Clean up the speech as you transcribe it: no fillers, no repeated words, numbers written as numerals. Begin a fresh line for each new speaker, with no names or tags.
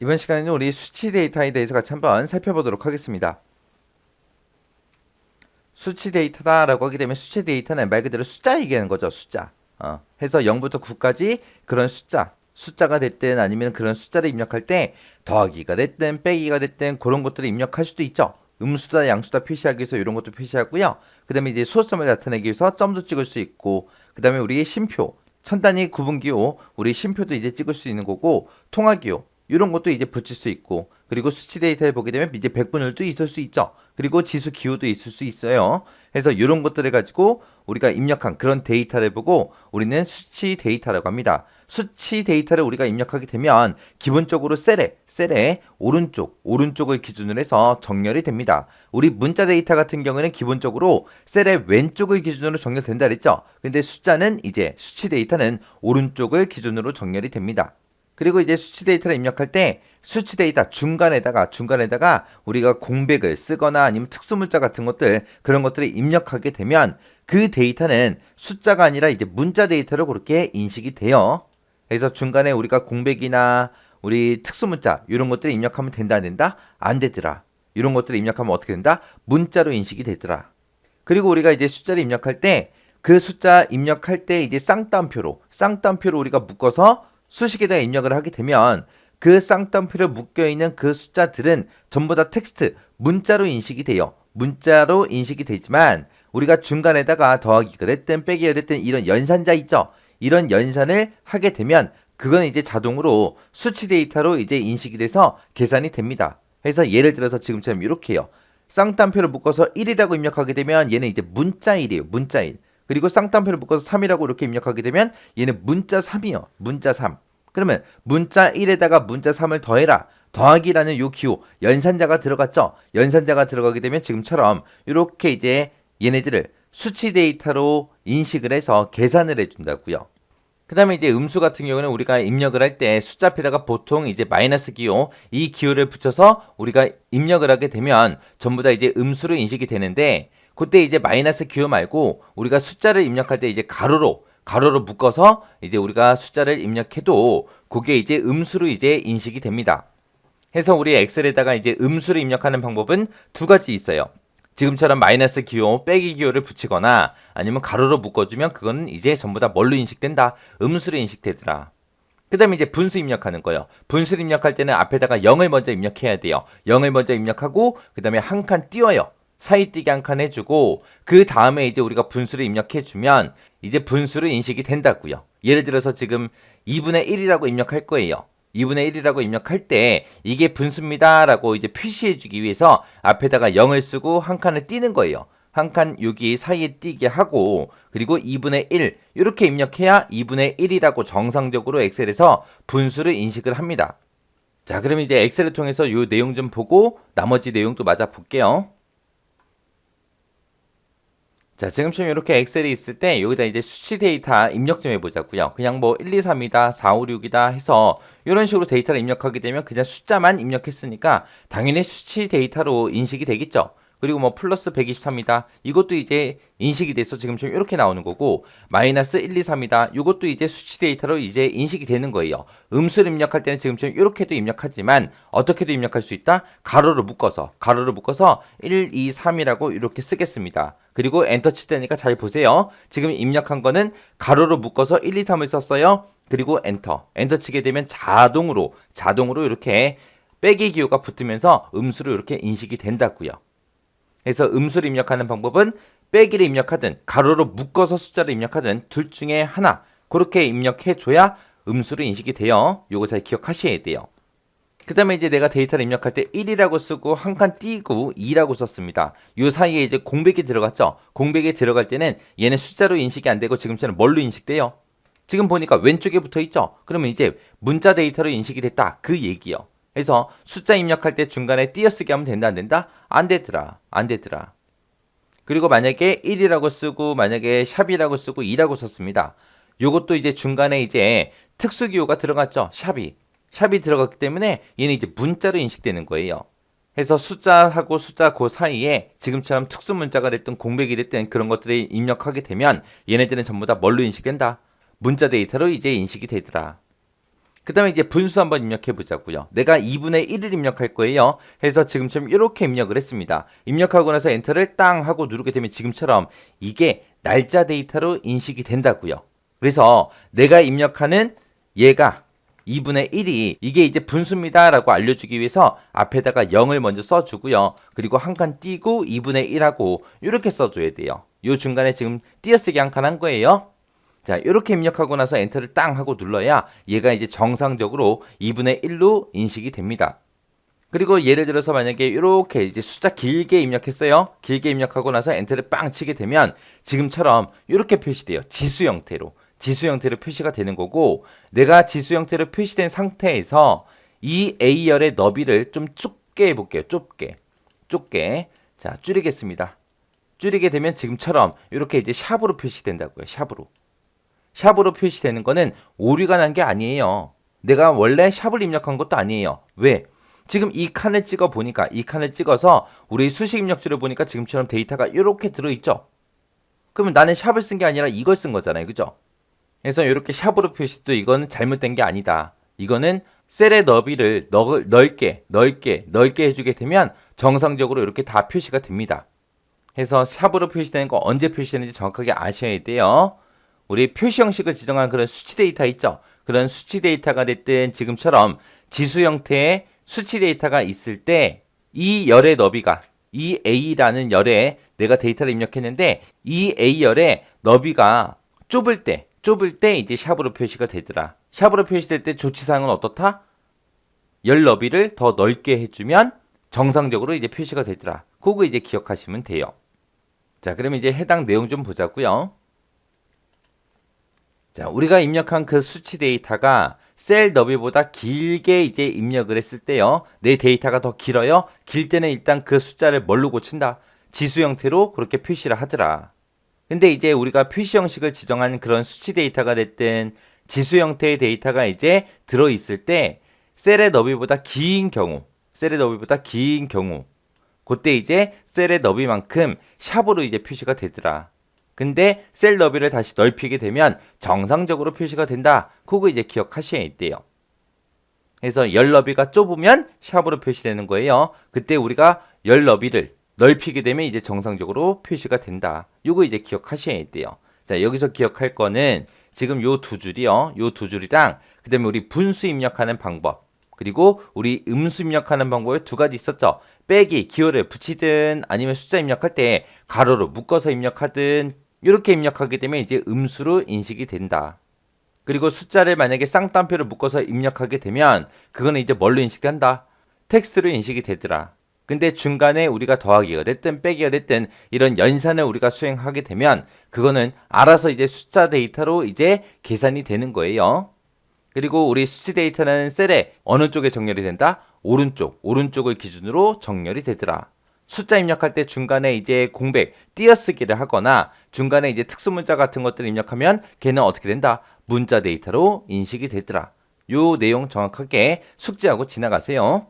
이번 시간에는 우리 수치 데이터에 대해서 같이 한번 살펴보도록 하겠습니다. 수치 데이터다라고 하게 되면 수치 데이터는 말 그대로 숫자 얘기하는 거죠. 숫자. 해서 0부터 9까지 그런 숫자가 됐든 아니면 그런 숫자를 입력할 때 더하기가 됐든 빼기가 됐든 그런 것들을 입력할 수도 있죠. 음수다 양수다 표시하기 위해서 이런 것도 표시하고요. 그 다음에 이제 소수점을 나타내기 위해서 점도 찍을 수 있고, 그 다음에 우리 심표, 천단위 구분기호, 우리 심표도 이제 찍을 수 있는 거고, 통화기호 이런 것도 이제 붙일 수 있고, 그리고 수치 데이터를 보게 되면 이제 백분율도 있을 수 있죠. 그리고 지수 기호도 있을 수 있어요. 그래서 이런 것들을 가지고 우리가 입력한 그런 데이터를 보고 우리는 수치 데이터라고 합니다. 수치 데이터를 우리가 입력하게 되면 기본적으로 셀의 오른쪽을 기준으로 해서 정렬이 됩니다. 우리 문자 데이터 같은 경우에는 기본적으로 셀의 왼쪽을 기준으로 정렬된다 그랬죠. 근데 숫자는 이제 수치 데이터는 오른쪽을 기준으로 정렬이 됩니다. 그리고 이제 수치 데이터를 입력할 때 수치 데이터 중간에다가 우리가 공백을 쓰거나 아니면 특수문자 같은 것들 그런 것들을 입력하게 되면 그 데이터는 숫자가 아니라 이제 문자 데이터로 그렇게 인식이 돼요. 그래서 중간에 우리가 공백이나 우리 특수문자 이런 것들을 입력하면 된다 안 된다? 안 되더라. 이런 것들을 입력하면 어떻게 된다? 문자로 인식이 되더라. 그리고 우리가 이제 숫자를 입력할 때 그 숫자 입력할 때 이제 쌍따옴표로 우리가 묶어서 수식에다가 입력을 하게 되면 그 쌍따옴표로 묶여있는 그 숫자들은 전부 다 텍스트, 문자로 인식이 돼요. 문자로 인식이 되지만 우리가 중간에다가 더하기가 됐든 빼기가 됐든 이런 연산자 있죠. 이런 연산을 하게 되면 그건 이제 자동으로 수치 데이터로 이제 인식이 돼서 계산이 됩니다. 그래서 예를 들어서 지금처럼 이렇게 해요. 쌍따옴표를 묶어서 1이라고 입력하게 되면 얘는 이제 문자 1이에요. 문자 1. 그리고 쌍따옴표를 묶어서 3이라고 이렇게 입력하게 되면 얘는 문자 3이요. 문자 3. 그러면 문자 1에다가 문자 3을 더해라. 더하기라는 요 기호 연산자가 들어갔죠. 연산자가 들어가게 되면 지금처럼 이렇게 이제 얘네들을 수치 데이터로 인식을 해서 계산을 해준다고요. 그 다음에 이제 음수 같은 경우는 우리가 입력을 할 때 숫자 앞에다가 보통 이제 마이너스 기호, 이 기호를 붙여서 우리가 입력을 하게 되면 전부 다 이제 음수로 인식이 되는데, 그때 이제 마이너스 기호 말고 우리가 숫자를 입력할 때 이제 가로로 묶어서 이제 우리가 숫자를 입력해도 그게 이제 음수로 이제 인식이 됩니다. 해서 우리 엑셀에다가 이제 음수를 입력하는 방법은 두 가지 있어요. 지금처럼 마이너스 기호, 빼기 기호를 붙이거나 아니면 가로로 묶어주면 그건 이제 전부 다 뭘로 인식된다? 음수로 인식되더라. 그 다음에 이제 분수 입력하는 거예요. 분수 입력할 때는 앞에다가 0을 먼저 입력해야 돼요. 0을 먼저 입력하고 그 다음에 한 칸 띄워요. 사이뛰기 한 칸 해주고 그 다음에 이제 우리가 분수를 입력해주면 이제 분수로 인식이 된다고요. 예를 들어서 지금 2분의 1이라고 입력할 거예요. 2분의 1이라고 입력할 때 이게 분수입니다 라고 이제 표시해주기 위해서 앞에다가 0을 쓰고 한 칸을 띄는 거예요. 한 칸 여기 사이에 띄게 하고 그리고 2분의 1 이렇게 입력해야 2분의 1이라고 정상적으로 엑셀에서 분수를 인식을 합니다. 자, 그럼 이제 엑셀을 통해서 이 내용 좀 보고 나머지 내용도 맞아 볼게요. 자, 지금처럼 이렇게 엑셀이 있을 때 여기다 이제 수치 데이터 입력 좀 해보자고요. 그냥 뭐 1, 2, 3이다, 4, 5, 6이다 해서 이런 식으로 데이터를 입력하게 되면 그냥 숫자만 입력했으니까 당연히 수치 데이터로 인식이 되겠죠. 그리고 뭐 플러스 123이다. 이것도 이제 인식이 돼서 지금처럼 이렇게 나오는 거고, 마이너스 1, 2, 3이다. 이것도 이제 수치 데이터로 이제 인식이 되는 거예요. 음수를 입력할 때는 지금처럼 이렇게도 입력하지만 어떻게도 입력할 수 있다? 가로로 묶어서 1, 2, 3이라고 이렇게 쓰겠습니다. 그리고 엔터 칠 때니까 잘 보세요. 지금 입력한 거는 가로로 묶어서 1, 2, 3을 썼어요. 그리고 엔터 치게 되면 자동으로 이렇게 빼기 기호가 붙으면서 음수로 이렇게 인식이 된다고요. 그래서 음수를 입력하는 방법은 빼기를 입력하든 가로로 묶어서 숫자를 입력하든 둘 중에 하나 그렇게 입력해줘야 음수로 인식이 돼요. 요거 잘 기억하셔야 돼요. 그 다음에 이제 내가 데이터를 입력할 때 1이라고 쓰고 한 칸 띄고 2라고 썼습니다. 요 사이에 이제 공백이 들어갔죠. 공백이 들어갈 때는 얘는 숫자로 인식이 안 되고 지금처럼 뭘로 인식돼요? 지금 보니까 왼쪽에 붙어 있죠. 그러면 이제 문자 데이터로 인식이 됐다 그 얘기요. 그래서 숫자 입력할 때 중간에 띄어쓰기 하면 된다 안 된다? 안 되더라. 그리고 만약에 1이라고 쓰고 만약에 샵이라고 쓰고 2라고 썼습니다. 요것도 이제 중간에 이제 특수기호가 들어갔죠. 샵이 들어갔기 때문에 얘는 이제 문자로 인식되는 거예요. 그래서 숫자하고 숫자 그 사이에 지금처럼 특수 문자가 됐든 공백이 됐든 그런 것들이 입력하게 되면 얘네들은 전부 다 뭘로 인식된다? 문자 데이터로 이제 인식이 되더라. 그 다음에 이제 분수 한번 입력해 보자고요. 내가 2분의 1을 입력할 거예요. 해서 지금처럼 이렇게 입력을 했습니다. 입력하고 나서 엔터를 땅 하고 누르게 되면 지금처럼 이게 날짜 데이터로 인식이 된다고요. 그래서 내가 입력하는 얘가 2분의 1이 이게 이제 분수입니다 라고 알려주기 위해서 앞에다가 0을 먼저 써주고요. 그리고 한 칸 띄고 2분의 1하고 이렇게 써줘야 돼요. 요 중간에 지금 띄어쓰기 한 칸 한 거예요. 자, 이렇게 입력하고 나서 엔터를 땅 하고 눌러야 얘가 이제 정상적으로 2분의 1로 인식이 됩니다. 그리고 예를 들어서 만약에 이렇게 이제 숫자 길게 입력했어요. 길게 입력하고 나서 엔터를 빵 치게 되면 지금처럼 이렇게 표시돼요. 지수 형태로. 지수 형태로 표시가 되는 거고, 내가 지수 형태로 표시된 상태에서 이 A열의 너비를 좀 좁게 해볼게요. 좁게. 자, 줄이겠습니다. 줄이게 되면 지금처럼 이렇게 이제 샵으로 표시된다고요. 샵으로 표시되는 거는 오류가 난 게 아니에요. 내가 원래 샵을 입력한 것도 아니에요. 왜? 지금 이 칸을 찍어 보니까, 이 칸을 찍어서 우리 수식 입력줄을 보니까 지금처럼 데이터가 이렇게 들어있죠. 그러면 나는 샵을 쓴 게 아니라 이걸 쓴 거잖아요. 그죠? 그래서 이렇게 샵으로 표시도 이거는 잘못된 게 아니다. 이거는 셀의 너비를 넓게 해주게 되면 정상적으로 이렇게 다 표시가 됩니다. 해서 샵으로 표시되는 거 언제 표시되는지 정확하게 아셔야 돼요. 우리 표시 형식을 지정한 그런 수치 데이터 있죠? 그런 수치 데이터가 됐든 지금처럼 지수 형태의 수치 데이터가 있을 때 이 열의 너비가 이 A라는 열에 내가 데이터를 입력했는데 이 A열의 너비가 좁을 때 이제 샵으로 표시가 되더라. 샵으로 표시될 때 조치사항은 어떻다? 열 너비를 더 넓게 해주면 정상적으로 이제 표시가 되더라. 그거 이제 기억하시면 돼요. 자, 그럼 이제 해당 내용 좀 보자고요. 자, 우리가 입력한 그 수치 데이터가 셀 너비보다 길게 이제 입력을 했을 때요. 내 데이터가 더 길어요. 길 때는 일단 그 숫자를 뭘로 고친다? 지수 형태로 그렇게 표시를 하더라. 근데 이제 우리가 표시 형식을 지정한 그런 수치 데이터가 됐든 지수 형태의 데이터가 이제 들어있을 때 셀의 너비보다 긴 경우 그때 이제 셀의 너비만큼 샵으로 이제 표시가 되더라. 근데 셀 너비를 다시 넓히게 되면 정상적으로 표시가 된다. 그거 이제 기억하셔야 돼요. 그래서 열 너비가 좁으면 샵으로 표시되는 거예요. 그때 우리가 열 너비를 넓히게 되면 이제 정상적으로 표시가 된다. 요거 이제 기억하셔야 돼요. 자, 여기서 기억할 거는 지금 요 두 줄이요. 요 두 줄이랑 그다음에 우리 분수 입력하는 방법, 그리고 우리 음수 입력하는 방법에 두 가지 있었죠. 빼기, 기호를 붙이든 아니면 숫자 입력할 때 가로로 묶어서 입력하든 이렇게 입력하게 되면 이제 음수로 인식이 된다. 그리고 숫자를 만약에 쌍따옴표로 묶어서 입력하게 되면 그거는 이제 뭘로 인식된다? 텍스트로 인식이 되더라. 근데 중간에 우리가 더하기가 됐든 빼기가 됐든 이런 연산을 우리가 수행하게 되면 그거는 알아서 이제 숫자 데이터로 이제 계산이 되는 거예요. 그리고 우리 수치 데이터는 셀에 어느 쪽에 정렬이 된다? 오른쪽을 기준으로 정렬이 되더라. 숫자 입력할 때 중간에 이제 공백, 띄어쓰기를 하거나 중간에 이제 특수문자 같은 것들을 입력하면 걔는 어떻게 된다? 문자 데이터로 인식이 되더라. 요 내용 정확하게 숙지하고 지나가세요.